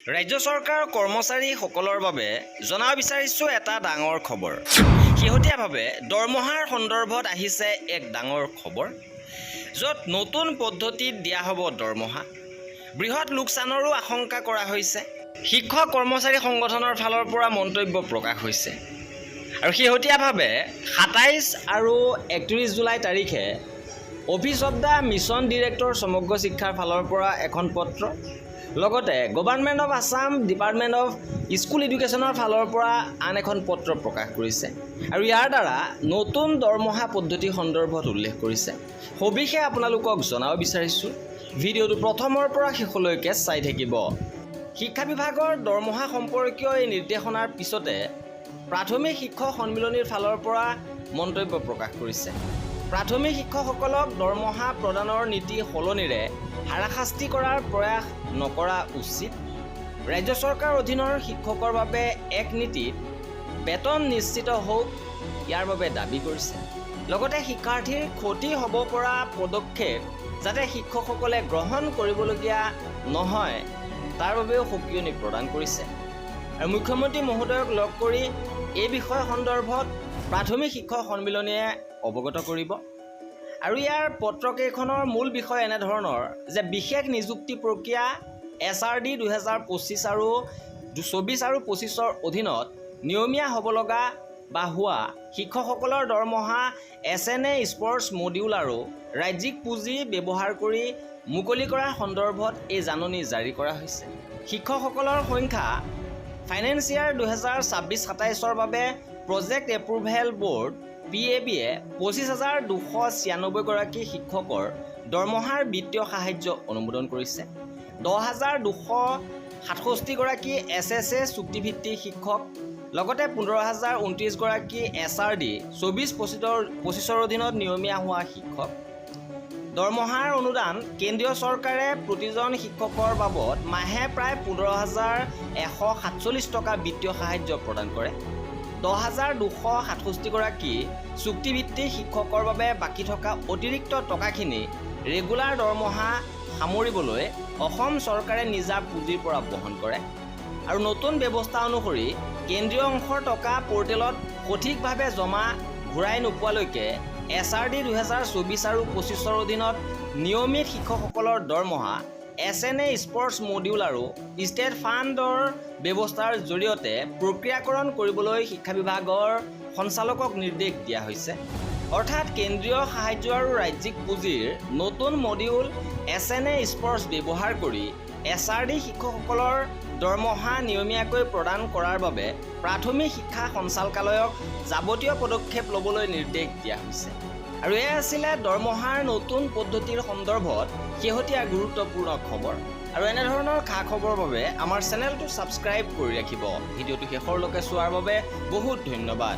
ৰাজ্য চৰকাৰ কৰ্মচাৰীসকলৰ বাবে জনাব বিচাৰিছোঁ এটা ডাঙৰ খবৰ। শেহতীয়াভাৱে দৰমহাৰ সন্দৰ্ভত আহিছে এক ডাঙৰ খবৰ, য'ত নতুন পদ্ধতিত দিয়া হ'ব দৰমহা। বৃহৎ লোকচানৰো আশংকা কৰা হৈছে। শিক্ষক কৰ্মচাৰী সংগঠনৰ ফালৰ পৰা মন্তব্য প্ৰকাশ হৈছে। আৰু শেহতীয়াভাৱে ২৭ আৰু ৩১ জুলাই তাৰিখে office of the mission director সমগ্ৰ শিক্ষাৰ ফালৰ পৰা এখন পত্ৰ, লগতে government of Assam department of school এডুকেশ্যনৰ ফালৰ পৰা আন এখন পত্ৰ প্ৰকাশ কৰিছে। আৰু ইয়াৰ দ্বাৰা নতুন দৰমহা পদ্ধতি সন্দৰ্ভত উল্লেখ কৰিছে। সবিশেষ আপোনালোকক জনাব বিচাৰিছোঁ। ভিডিঅ'টো প্ৰথমৰ পৰা শেষলৈকে চাই থাকিব। শিক্ষা বিভাগৰ দৰমহা সম্পৰ্কীয় এই নিৰ্দেশনাৰ পিছতে প্ৰাথমিক শিক্ষক সন্মিলনীৰ ফালৰ পৰা মন্তব্য প্ৰকাশ কৰিছে। প্ৰাথমিক শিক্ষকসকলক দৰমহা প্ৰদানৰ নীতি সলনিৰে হাৰাশাস্তি কৰাৰ প্ৰয়াস নকৰা উচিত। ৰাজ্য চৰকাৰৰ অধীনৰ শিক্ষকৰ বাবে এক নীতিত বেতন নিশ্চিত হওক, ইয়াৰ বাবে দাবী কৰিছে। লগতে শিক্ষাৰ্থীৰ ক্ষতি হ'ব পৰা পদক্ষেপ যাতে শিক্ষকসকলে গ্ৰহণ কৰিবলগীয়া নহয়, তাৰ বাবেও সকিয়নি প্ৰদান কৰিছে। আৰু মুখ্যমন্ত্ৰী মহোদয়ক লগ কৰি এই বিষয় সন্দৰ্ভত প্ৰাথমিক শিক্ষক সন্মিলনীয়ে অৱগত কৰিব। আৰু ইয়াৰ পত্ৰকেইখনৰ মূল বিষয় এনেধৰণৰ যে বিশেষ নিযুক্তি প্ৰক্ৰিয়া SRD 2025 আৰু 24 আৰু 25ৰ অধীনত নিয়মীয়া হ'ব লগা বা হোৱা শিক্ষকসকলৰ দৰমহা SNA স্পৰ্টছ মডিউল আৰু ৰাজ্যিক পুঁজি ব্যৱহাৰ কৰি মুকলি কৰাৰ সন্দৰ্ভত এই জাননী জাৰি কৰা হৈছে। শিক্ষকসকলৰ সংখ্যা ফাইনেন্সিয়াৰ 2026-27ৰ বাবে প্ৰজেক্ট এপ্ৰুভেল বৰ্ড PABয়ে 25,296 গৰাকী শিক্ষকৰ দৰমহাৰ বিত্তীয় সাহায্য অনুমোদন কৰিছে। 10,267 গৰাকী SSA চুক্তিভিত্তিক শিক্ষক, লগতে 15,029 গৰাকী SRD 24-25ৰ অধীনত নিয়মীয়া হোৱা শিক্ষক। দৰমহাৰ অনুদান কেন্দ্ৰীয় চৰকাৰে প্ৰতিজন শিক্ষকৰ বাবদ মাহে প্ৰায় 15,147 টকা বিত্তীয় সাহায্য প্ৰদান কৰে। 10,267 গৰাকী চুক্তিভিত্তিক শিক্ষকৰ বাবে বাকী থকা অতিৰিক্ত টকাখিনি ৰেগুলাৰ দৰমহা সামৰিবলৈ অসম চৰকাৰে নিজা পুঁজিৰ পৰা বহন কৰে। আৰু নতুন ব্যৱস্থা অনুসৰি কেন্দ্ৰীয় অংশৰ টকা পৰ্টেলত সঠিকভাৱে জমা ঘূৰাই নোপোৱালৈকে SRD 2024 আৰু 25ৰ অধীনত নিয়মিত শিক্ষকসকলৰ দৰমহা SNA স্পৰ্টছ মডিউল আৰু ষ্টেট ফাণ্ডৰ ব্যৱস্থাৰ জৰিয়তে প্ৰক্ৰিয়াকৰণ কৰিবলৈ শিক্ষা বিভাগৰ সঞ্চালকক নিৰ্দেশ দিয়া হৈছে। অৰ্থাৎ কেন্দ্ৰীয় সাহায্য আৰু ৰাজ্যিক পুঁজিৰ নতুন মডিউল SNA স্পৰ্টছ ব্যৱহাৰ কৰি SRD শিক্ষকসকলৰ দৰমহা নিয়মীয়াকৈ প্ৰদান কৰাৰ বাবে প্ৰাথমিক শিক্ষা সঞ্চালকালয়ক যাৱতীয় পদক্ষেপ ল'বলৈ নিৰ্দেশ দিয়া হৈছে। আৰু এয়া আছিলে দৰমহাৰ নতুন পদ্ধতিৰ সন্দৰ্ভত শেহতীয়া গুৰুত্বপূৰ্ণ খবৰ। আৰু এনেধৰণৰ খা খবৰৰ বাবে আমাৰ চেনেলটো ছাবস্ক্ৰাইব কৰি ৰাখিব। ভিডিঅ'টো শেষৰলৈকে চোৱাৰ বাবে বহুত ধন্যবাদ।